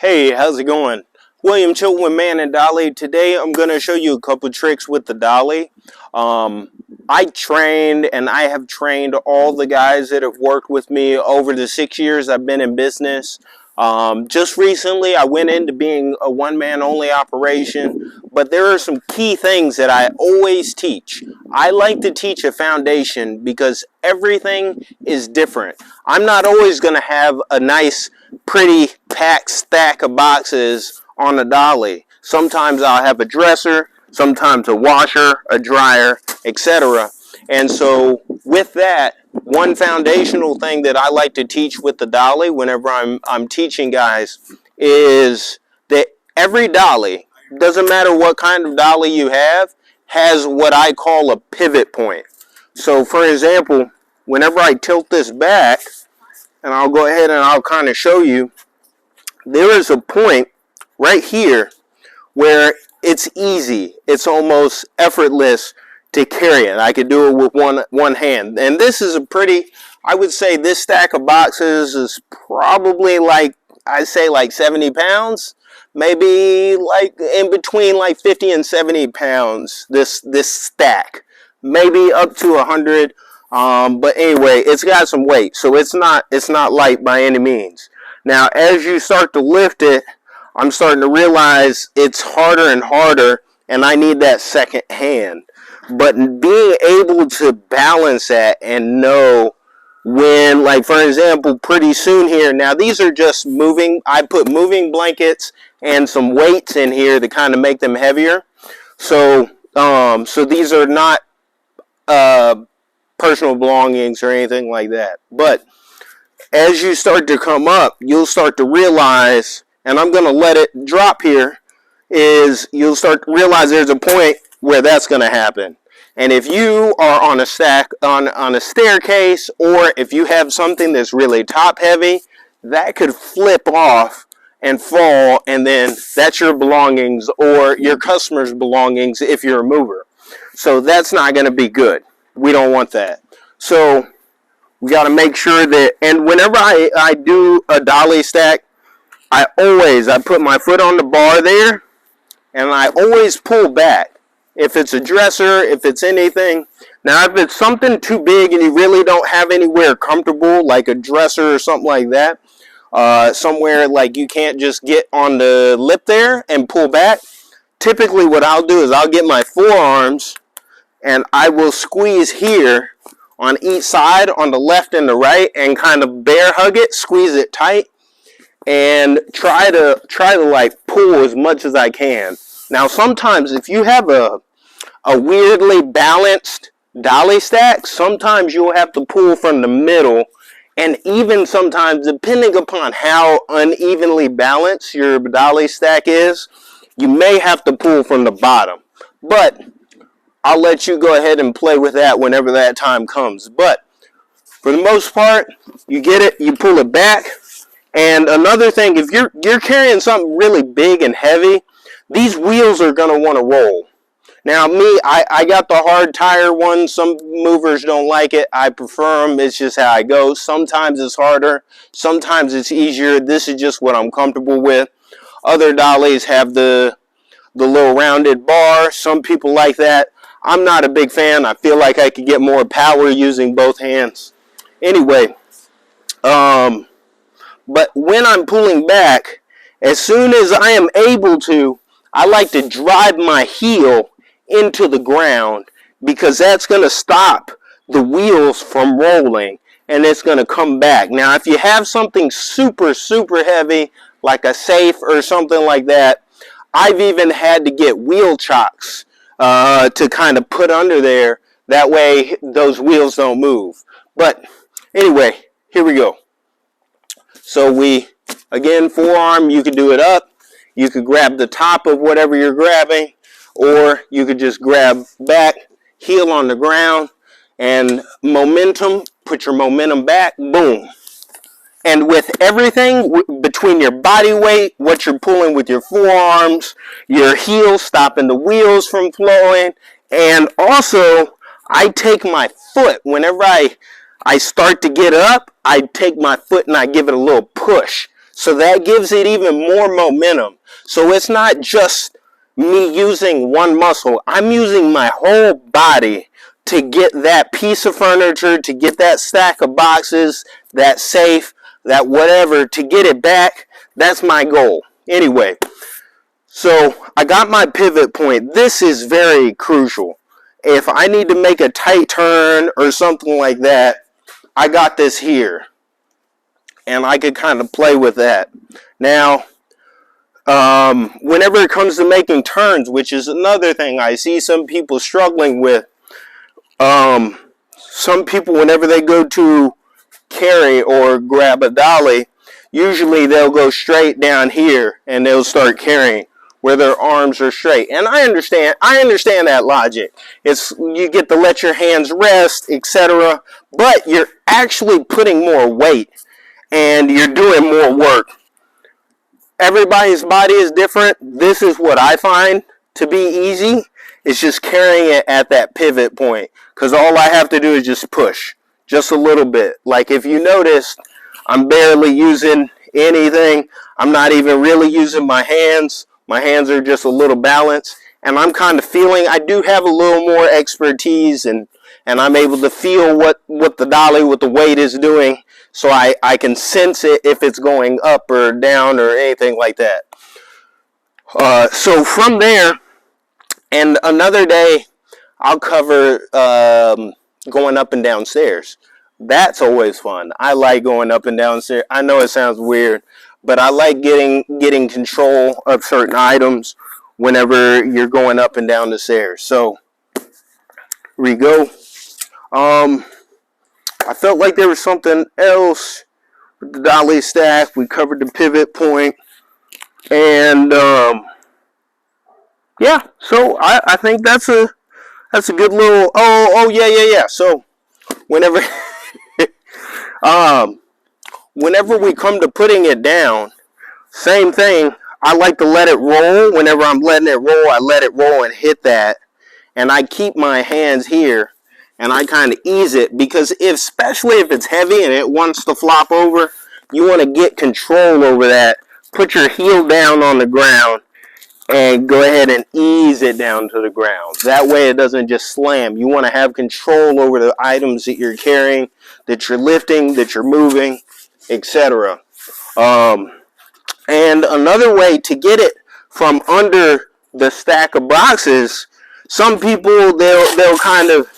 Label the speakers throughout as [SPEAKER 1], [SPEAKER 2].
[SPEAKER 1] Hey, how's it going? William Chilton, Man and Dolly. Today I'm going to show you a couple tricks with the Dolly. I trained and I have trained all the guys that have worked with me over the 6 years I've been in business. Just recently I went into being a one-man only operation, but there are some key things that I always teach. I like to teach a foundation because everything is different. I'm not always going to have a nice pretty packed stack of boxes on a dolly. Sometimes I'll have a dresser, sometimes a washer, a dryer, etc. And so with that, one foundational thing that I like to teach with the dolly whenever I'm teaching guys is that every dolly, doesn't matter what kind of dolly you have, has what I call a pivot point. So for example, whenever I tilt this back, and I'll go ahead and I'll kind of show you, there is a point right here where it's easy. It's almost effortless to carry it. I could do it with one hand. And this is a pretty, I would say this stack of boxes is probably like, I'd say like 70 pounds. Maybe like in between like 50 and 70 pounds, this stack. Maybe up to 100. But anyway, it's got some weight, so it's not light by any means. Now, as you start to lift it, I'm starting to realize it's harder and harder, and I need that second hand. But being able to balance that and know when, like for example, pretty soon here, now these are just moving, I put moving blankets and some weights in here to kind of make them heavier. So, so these are not personal belongings or anything like that. But as you start to come up, you'll start to realize, and I'm going to let it drop here, is you'll start to realize there's a point where that's going to happen. And if you are on a stack, on a staircase, or if you have something that's really top heavy, that could flip off and fall, and then that's your belongings or your customer's belongings if you're a mover. So that's not going to be good. We don't want that. So we got to make sure that, and whenever I do a dolly stack, I put my foot on the bar there, and I always pull back. If it's a dresser, if it's anything. Now, if it's something too big and you really don't have anywhere comfortable, like a dresser or something like that, somewhere like you can't just get on the lip there and pull back, typically what I'll do is I'll get my forearms and I will squeeze here on each side, on the left and the right, and kind of bear hug it, squeeze it tight, and try to like pull as much as I can. Now sometimes if you have a weirdly balanced dolly stack, sometimes you'll have to pull from the middle, and even sometimes depending upon how unevenly balanced your dolly stack is, you may have to pull from the bottom. But I'll let you go ahead and play with that whenever that time comes. But for the most part, you get it, you pull it back. And another thing, if you're carrying something really big and heavy, these wheels are going to want to roll. Now me, I got the hard tire one. Some movers don't like it. I prefer them. It's just how I go. Sometimes it's harder. Sometimes it's easier. This is just what I'm comfortable with. Other dollies have the little rounded bar. Some people like that. I'm not a big fan. I feel like I could get more power using both hands. Anyway, but when I'm pulling back, as soon as I am able to, I like to drive my heel into the ground because that's going to stop the wheels from rolling and it's going to come back. Now, if you have something super, super heavy, like a safe or something like that, I've even had to get wheel chocks to kind of put under there. That way those wheels don't move. But anyway, here we go. So again, forearm, you can do it up. You could grab the top of whatever you're grabbing, or you could just grab back, heel on the ground, and momentum, put your momentum back, boom. And with everything between your body weight, what you're pulling with your forearms, your heels stopping the wheels from flowing, and also I take my foot whenever I start to get up, I take my foot and I give it a little push. So that gives it even more momentum. So it's not just me using one muscle. I'm using my whole body to get that piece of furniture, to get that stack of boxes, that safe, that whatever, to get it back. That's my goal. Anyway, so I got my pivot point. This is very crucial. If I need to make a tight turn or something like that, I got this here. And I could kind of play with that. Now, whenever it comes to making turns, which is another thing I see some people struggling with, some people, whenever they go to carry or grab a dolly, usually they'll go straight down here and they'll start carrying where their arms are straight. And I understand that logic. It's you get to let your hands rest, etc. But you're actually putting more weight and you're doing more work. Everybody's body is different. This is what I find to be easy. It's just carrying it at that pivot point. Because all I have to do is just push. Just a little bit. Like if you notice, I'm barely using anything. I'm not even really using my hands. My hands are just a little balanced. And I'm kind of feeling, I do have a little more expertise and I'm able to feel what the dolly, what the weight is doing. So I can sense it if it's going up or down or anything like that. So from there, and another day, I'll cover going up and down stairs. That's always fun. I like going up and down stairs. I know it sounds weird, but I like getting control of certain items whenever you're going up and down the stairs. So, here we go. I felt like there was something else with the dolly stack. We covered the pivot point. And, yeah, so I think that's a good little, yeah. So, whenever, whenever we come to putting it down, same thing. I like to let it roll. Whenever I'm letting it roll, I let it roll and hit that. And I keep my hands here. And I kind of ease it because especially if it's heavy and it wants to flop over, you want to get control over that. Put your heel down on the ground and go ahead and ease it down to the ground. That way it doesn't just slam. You want to have control over the items that you're carrying, that you're lifting, that you're moving, etc. And another way to get it from under the stack of boxes, some people, they'll kind of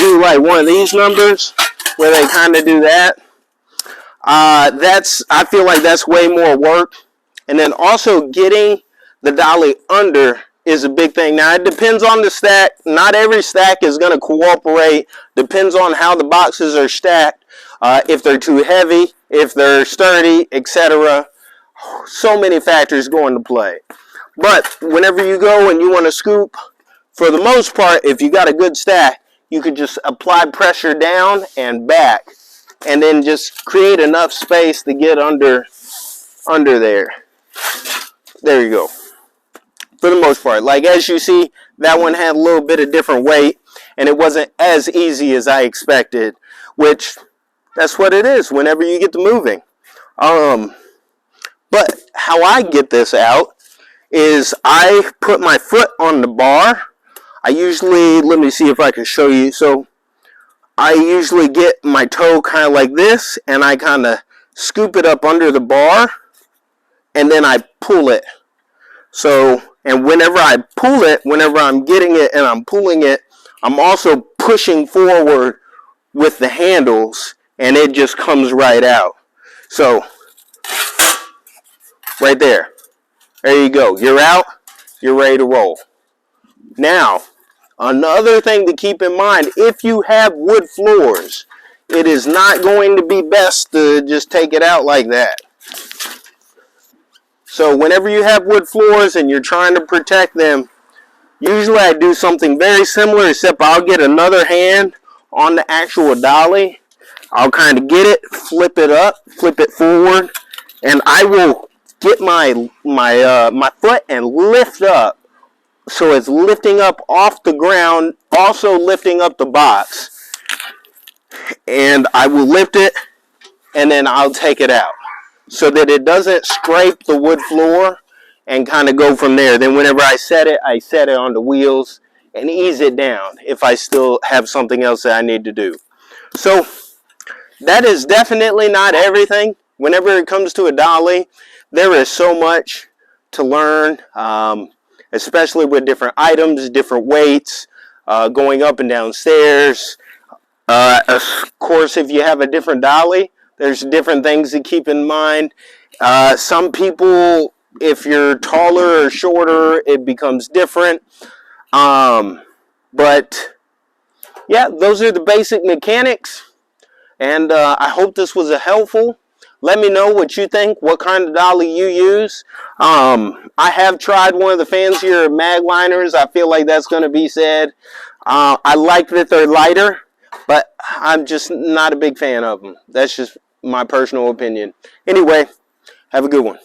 [SPEAKER 1] do like one of these numbers where they kind of do that. I feel like that's way more work. And then also getting the dolly under is a big thing. Now it depends on the stack. Not every stack is going to cooperate. Depends on how the boxes are stacked. If they're too heavy, if they're sturdy, etc. So many factors go into play. But whenever you go and you want to scoop, for the most part, if you got a good stack, you could just apply pressure down and back, and then just create enough space to get under there. There you go. For the most part, like as you see, that one had a little bit of different weight, and it wasn't as easy as I expected, which that's what it is whenever you get to moving. But how I get this out is I put my foot on the bar. I usually, let me see if I can show you. So I usually get my toe kind of like this, and I kind of scoop it up under the bar, and then I pull it. So, and whenever I pull it, whenever I'm getting it and I'm pulling it, I'm also pushing forward with the handles, and it just comes right out. So, right there. There you go. You're out. You're ready to roll. Now, another thing to keep in mind, if you have wood floors, it is not going to be best to just take it out like that. So whenever you have wood floors and you're trying to protect them, usually I do something very similar, except I'll get another hand on the actual dolly. I'll kind of get it, flip it up, flip it forward, and I will get my foot and lift up. So it's lifting up off the ground, also lifting up the box. And I will lift it, and then I'll take it out. so that it doesn't scrape the wood floor, and kind of go from there. Then whenever I set it on the wheels and ease it down if I still have something else that I need to do. So that is definitely not everything. Whenever it comes to a dolly, there is so much to learn, especially with different items, different weights, going up and down stairs. Of course, if you have a different dolly, there's different things to keep in mind. Some people, if you're taller or shorter, it becomes different. But yeah, those are the basic mechanics. And I hope this was helpful. Let me know what you think, what kind of dolly you use. I have tried one of the fancier mag liners. I feel like that's going to be said. I like that they're lighter, but I'm just not a big fan of them. That's just my personal opinion. Anyway, have a good one.